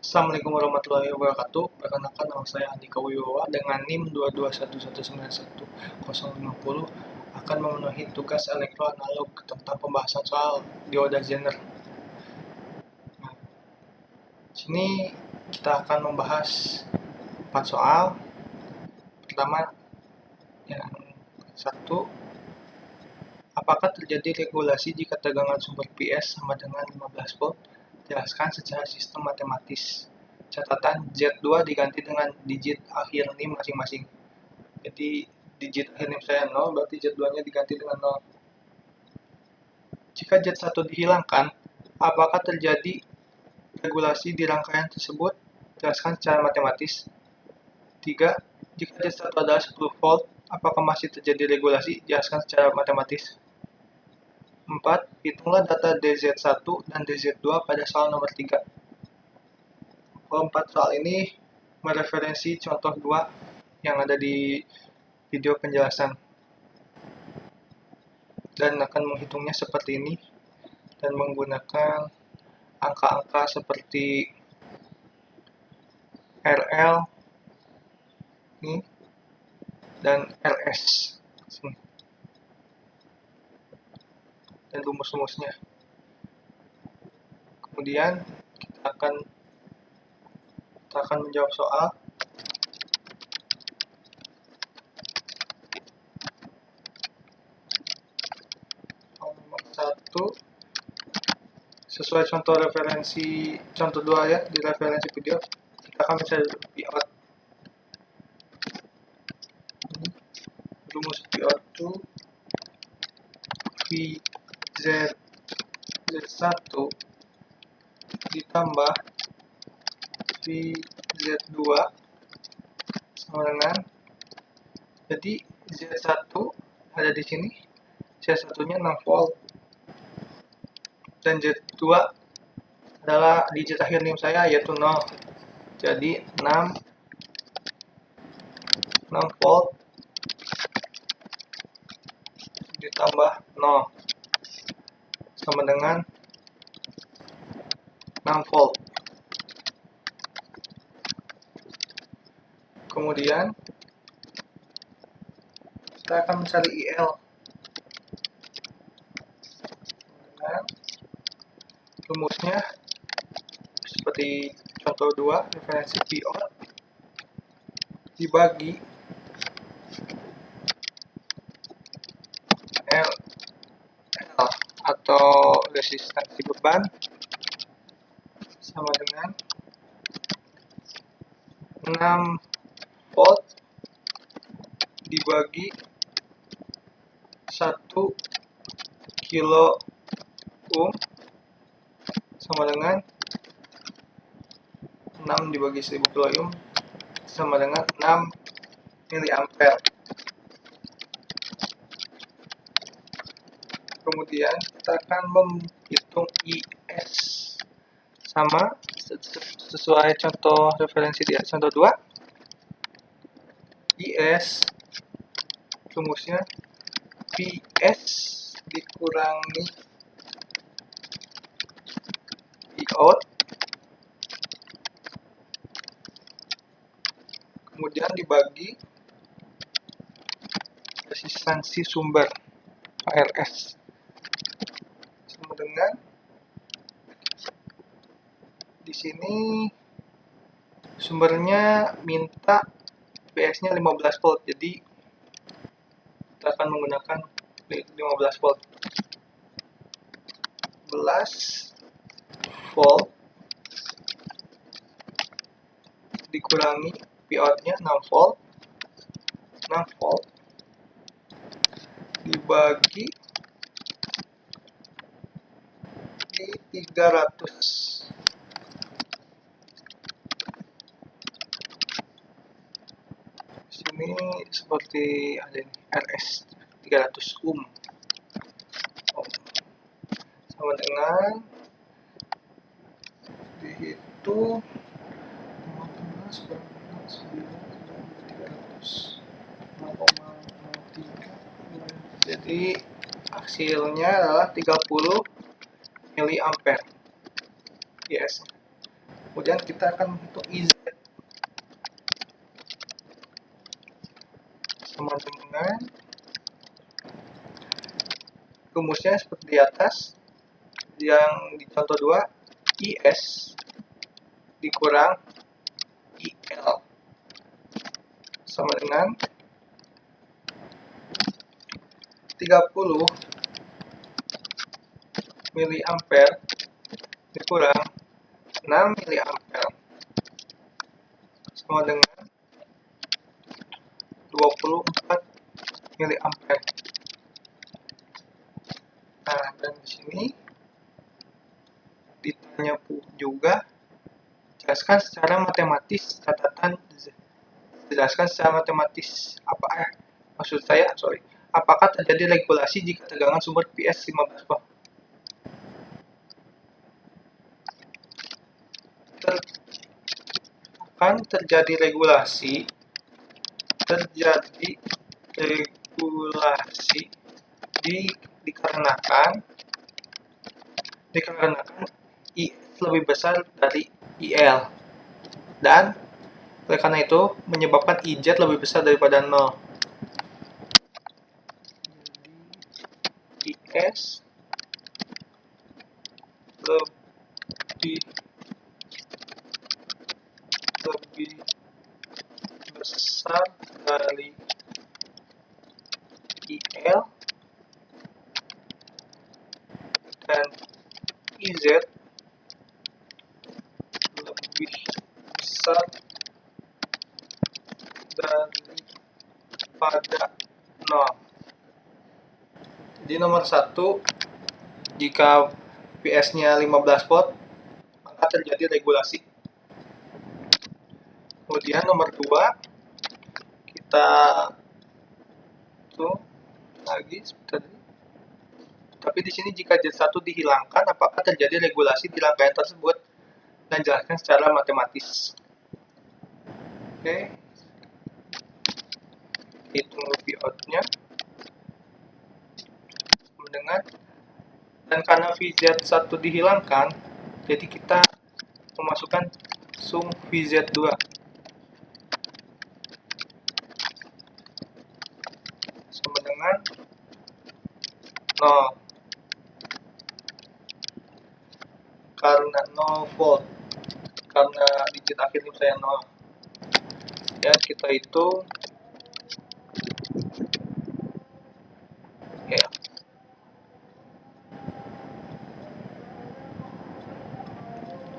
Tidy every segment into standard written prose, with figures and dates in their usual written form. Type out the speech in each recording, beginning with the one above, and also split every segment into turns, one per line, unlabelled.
Assalamualaikum warahmatullahi wabarakatuh. Perkenalkan nama saya Andika Wibowa dengan NIM 221191050 akan memenuhi tugas elektroanalog tentang pembahasan soal dioda Zener. Nah, sini kita akan membahas 4 soal. Pertama, yang satu, apakah terjadi regulasi jika tegangan sumber PS sama dengan 15 volt? Jelaskan secara sistem matematis. Catatan Z2 diganti dengan digit akhir NIM masing-masing. Jadi digit akhir NIM saya 0, berarti Z2-nya diganti dengan 0. Jika Z1 dihilangkan, apakah terjadi regulasi di rangkaian tersebut? Jelaskan secara matematis. 3. Jika Z1 adalah 10 volt, apakah masih terjadi regulasi? Jelaskan secara matematis. 4. Hitunglah data DZ1 dan DZ2 pada soal nomor 3. Keempat soal ini mereferensi contoh 2 yang ada di video penjelasan dan akan menghitungnya seperti ini dan menggunakan angka-angka seperti RL ini dan RS dan rumus-rumusnya. Kemudian kita akan menjawab soal. Nomor 1, sesuai contoh referensi contoh 2 ya di referensi video, kita akan mencari Pout. Rumus Pout itu VZ1 ditambah VZ2 sama dengan, jadi Z1 ada di sini, Z1-nya 6 volt dan Z2 adalah digit akhir NIM saya yaitu 0. Jadi 6 volt ditambah 0 sama dengan 6 volt. Kemudian kita akan mencari IL dengan rumusnya seperti contoh 2 referensi Pout dibagi L atau resistansi beban sama dengan 6 volt dibagi 1 kilo ohm sama dengan 6 dibagi 1000 kilo ohm sama dengan 6 miliampere. Kemudian kita akan menghitung IS sama sesuai contoh referensi di contoh 2. IS rumusnya PS dikurangi Pout kemudian dibagi resistansi sumber RS sama dengan, di sini sumbernya minta PS-nya 15 volt, jadi kita akan menggunakan 15 volt. 11 volt dikurangi Pout-nya 6 volt. 6 volt dibagi 300. Sini seperti ada ini RS 300 ohm sama dengan dihitung 15 jadi hasilnya adalah 30 miliampere. Yes. Kemudian kita akan menghitung IZ sama dengan rumusnya seperti di atas. Yang di contoh 2, IS dikurang IL sama dengan 30 miliampere dikurang 6 miliampere sama dengan 24 miliampere. Nah, dan di sini ditanya juga jelaskan secara matematis apakah terjadi regulasi jika tegangan sumber PS 15 volt. Akan terjadi regulasi dikarenakan I lebih besar dari IL, dan oleh karena itu menyebabkan IZ lebih besar daripada 0. Jadi IS lebih besar dari IL dan IZ lebih besar daripada 0. Jadi nomor 1, jika PS-nya 15 volt, maka terjadi regulasi. Kemudian nomor 2, kita lagi seperti ini. Tapi di sini jika Z1 dihilangkan, apakah terjadi regulasi di rangkaian tersebut? Dan jelaskan secara matematis. Oke. Hitung Vout-nya. Dan karena VZ1 dihilangkan, jadi kita memasukkan sum VZ2 sama dengan 0, karena 0 volt, karena digit akhirnya saya 0. Ya, kita hitung ya.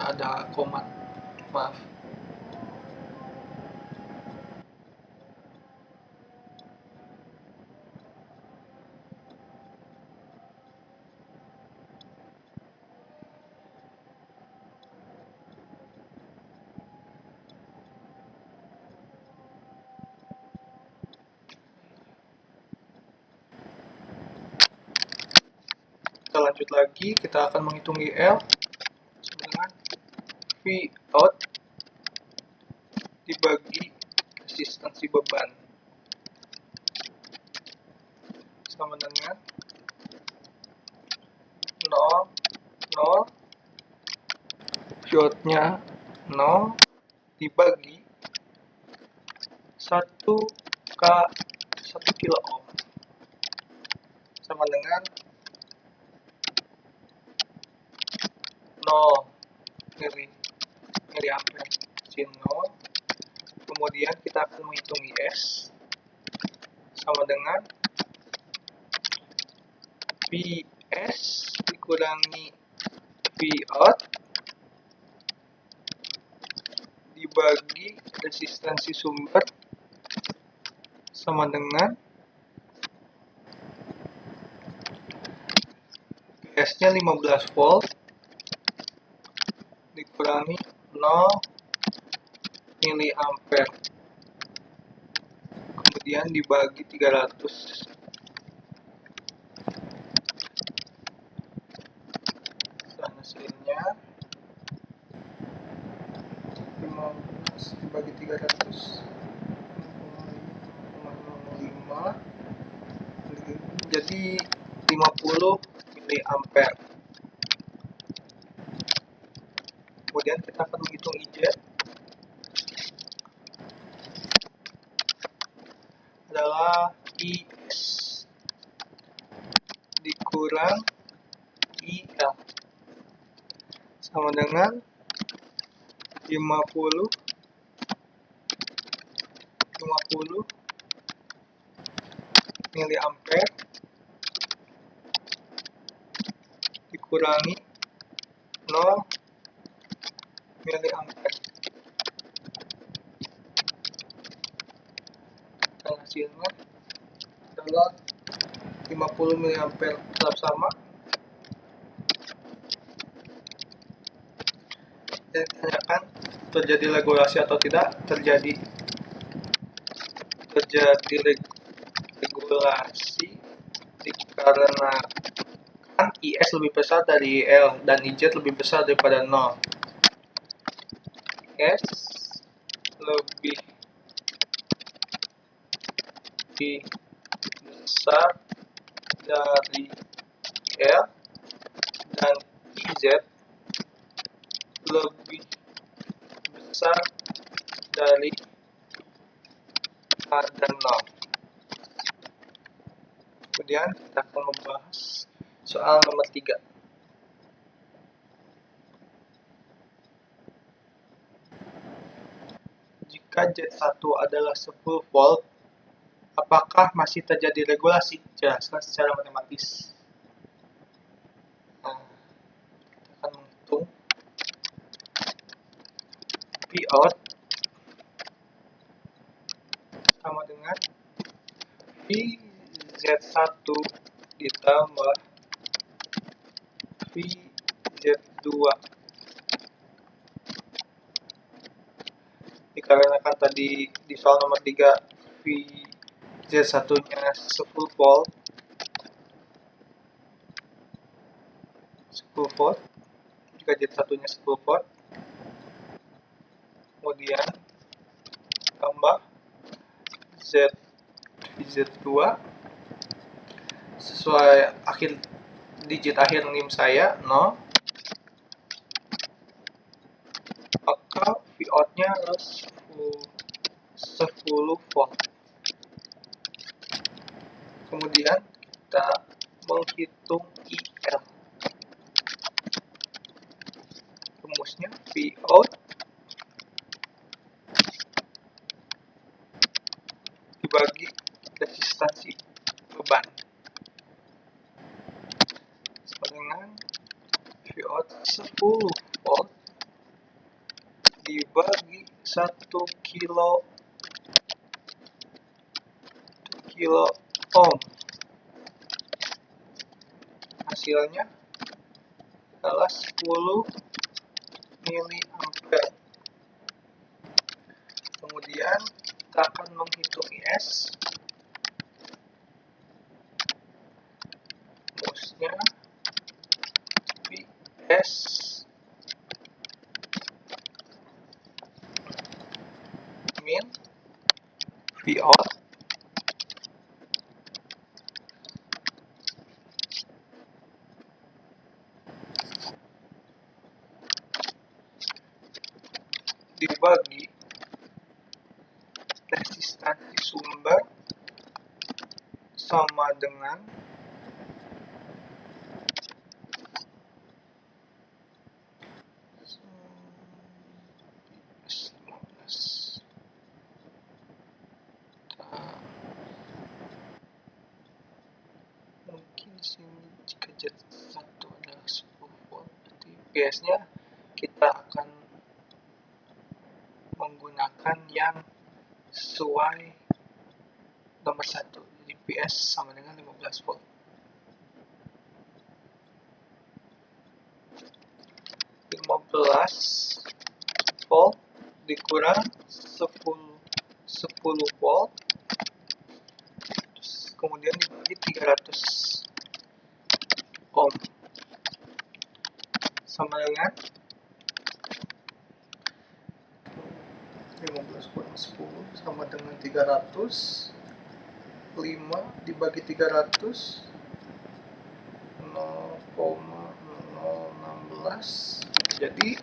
Ada komat, maaf. Kita lanjut lagi, kita akan menghitung IL dengan Vout dibagi resistansi beban sama dengan 0, Vout-nya 0 dibagi 1 kilo ohm sama dengan 0 miliampere. 0. Kemudian kita akan menghitung IS sama dengan PS dikurangi Vout dibagi resistansi sumber sama dengan PS-nya 15 volt dikurangi 0 miliampere, kemudian dibagi 300. Dan hasilnya 15 dibagi 300 0,05, jadi 50 miliampere. Kemudian Kemudian kita akan menghitung IZ adalah IS dikurang IL sama dengan 50 miliampere dikurangi 0 miliampere. Dan hasilnya adalah 50 miliampere tetap sama. Dan ditanyakan terjadi regulasi atau tidak. Terjadi regulasi dikarenakan IS lebih besar dari IL dan IZ lebih besar daripada 0. IS lebih besar dari IL dan IZ lebih besar dari A dan 0. Kemudian kita akan membahas soal nomor 3. Jika Z1 adalah 10 volt, apakah masih terjadi regulasi? Jelaskan secara matematis. Nah, kita akan menghitung Vout sama dengan VZ1 ditambah VZ2. Dikarenakan tadi di soal nomor 3 VZ1 nya 10 volt, jika Z1 nya 10 volt, kemudian tambah VZ2 sesuai digit akhir NIM saya 0, maka Vout nya adalah 10 volt. Kemudian kita menghitung IL. Rumusnya Vout dibagi resistansi beban sama dengan Vout 10 volt dibagi 1 kilo ohm. Hasilnya adalah 10 miliampere. Kemudian kita akan menghitung IS. Rumusnya VS min Vout dibagi resistansi sumber sama dengan mungkin di sini jika Z1 adalah 10 volt, berarti PS-nya kita akan menggunakan yang sesuai nomor 1. Jadi PS sama dengan 15 volt. 15 volt dikurang 10 volt, terus kemudian dibagi 300 ohm sama dengan 15 kurang 10 sama dengan 300. 5 dibagi 300 0,016. Jadi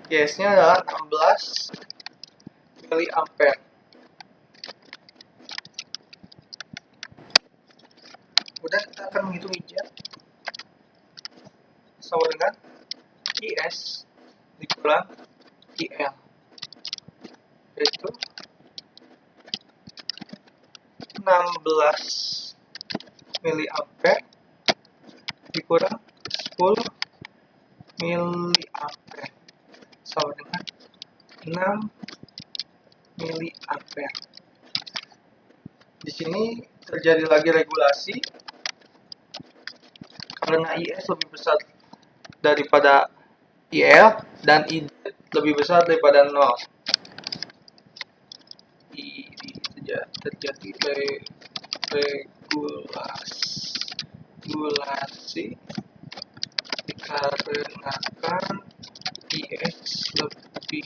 IS-nya adalah 16 mA. Kemudian kita akan menghitung IZ sama dengan IS dikurang IL, yaitu 16 mA dikurang 10 mA sama dengan 6 mA. Di sini terjadi lagi regulasi karena IS lebih besar daripada IL dan IZ lebih besar daripada 0. Terjadi regulasi dikarenakan IS lebih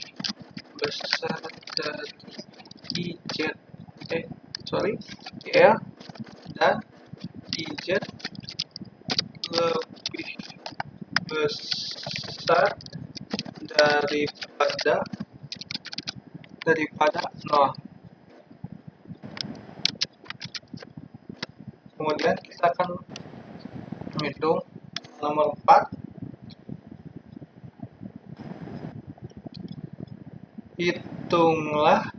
besar dari IL dan IZ lebih besar daripada 0. Kemudian kita akan menghitung nomor 4. Hitunglah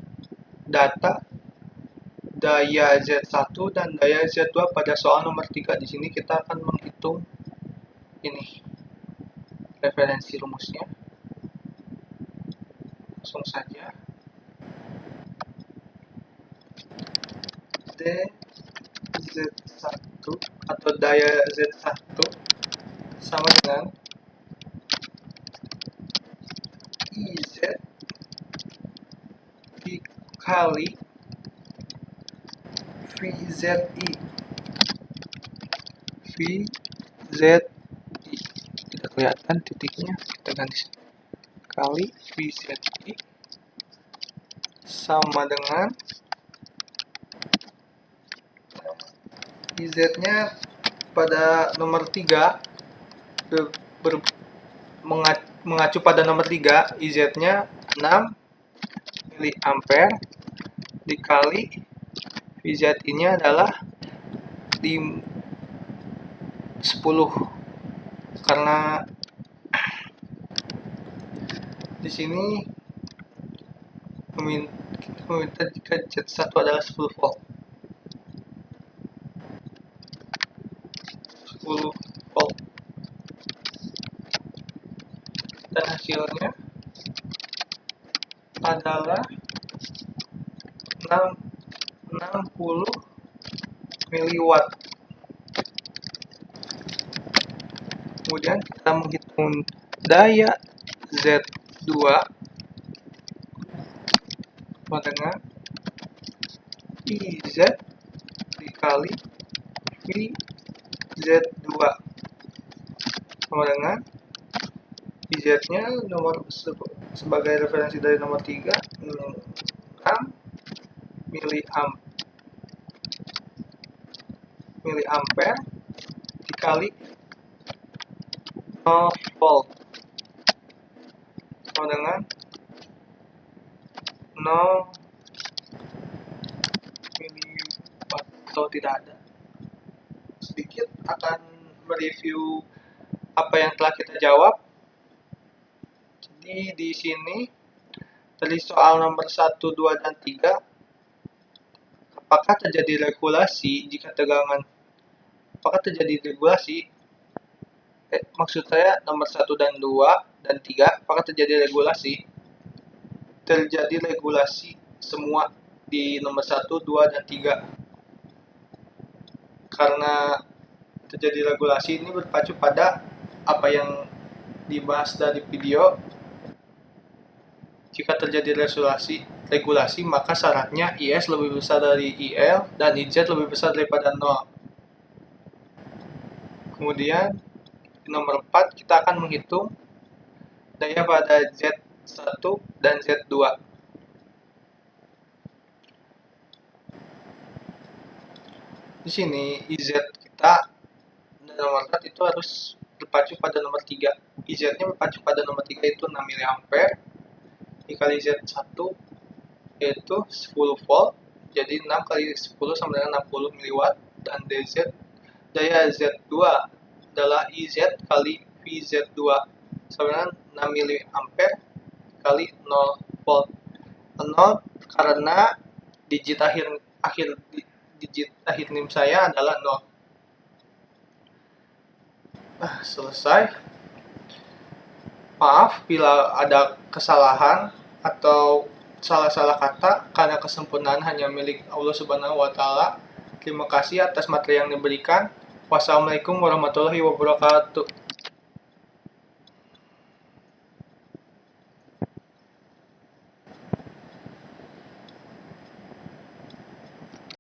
data daya Z1 dan daya Z2 pada soal nomor 3. Di sini kita akan menghitung ini referensi rumusnya. Langsung saja. dZ1 atau daya Z1 sama dengan IZ dikali VZI. Tidak kelihatan titiknya, kita ganti kali VZI sama dengan IZ-nya pada nomor 3 mengacu pada nomor 3, IZ-nya 6 mA dikali VZI-nya adalah 10, karena di sini meminta jika Z1 adalah 10 volt. 10 volt. Dan hasilnya adalah 60 miliwatt. Kemudian kita menghitung daya Z2 sama dengan IZ dikali VZ2 sama dengan IZ-nya nomor sebagai referensi dari nomor 3, 6 mA dikali 0 volt sama dengan 0 miliwatt atau tidak ada. Sedikit akan mereview apa yang telah kita jawab. Jadi di sini dari soal nomor 1, 2, dan 3, apakah terjadi regulasi jika tegangan maksud saya nomor 1 dan 2 dan 3, apakah terjadi regulasi? Terjadi regulasi semua di nomor 1, 2, dan 3. Karena terjadi regulasi ini berpacu pada apa yang dibahas dari video. Jika terjadi regulasi, maka syaratnya IS lebih besar dari IL dan IZ lebih besar daripada 0. Kemudian di nomor 4 kita akan menghitung daya pada Z1 dan Z2. Di sini IZ kita dan nomor 4 itu harus berpacu pada nomor 3. IZ-nya berpacu pada nomor 3 itu 6 mA dikali Z1 yaitu 10 volt, jadi 6 kali 10 sama dengan 60 miliwatt, dan daya Z2 adalah IZ kali VZ2 sama dengan 6 miliampere kali 0 volt. 0 karena digit akhir NIM saya adalah 0. Nah, selesai. Maaf bila ada kesalahan atau salah-salah kata, karena kesempurnaan hanya milik Allah Subhanahu wa Ta'ala. Terima kasih atas materi yang diberikan. Wassalamualaikum warahmatullahi wabarakatuh.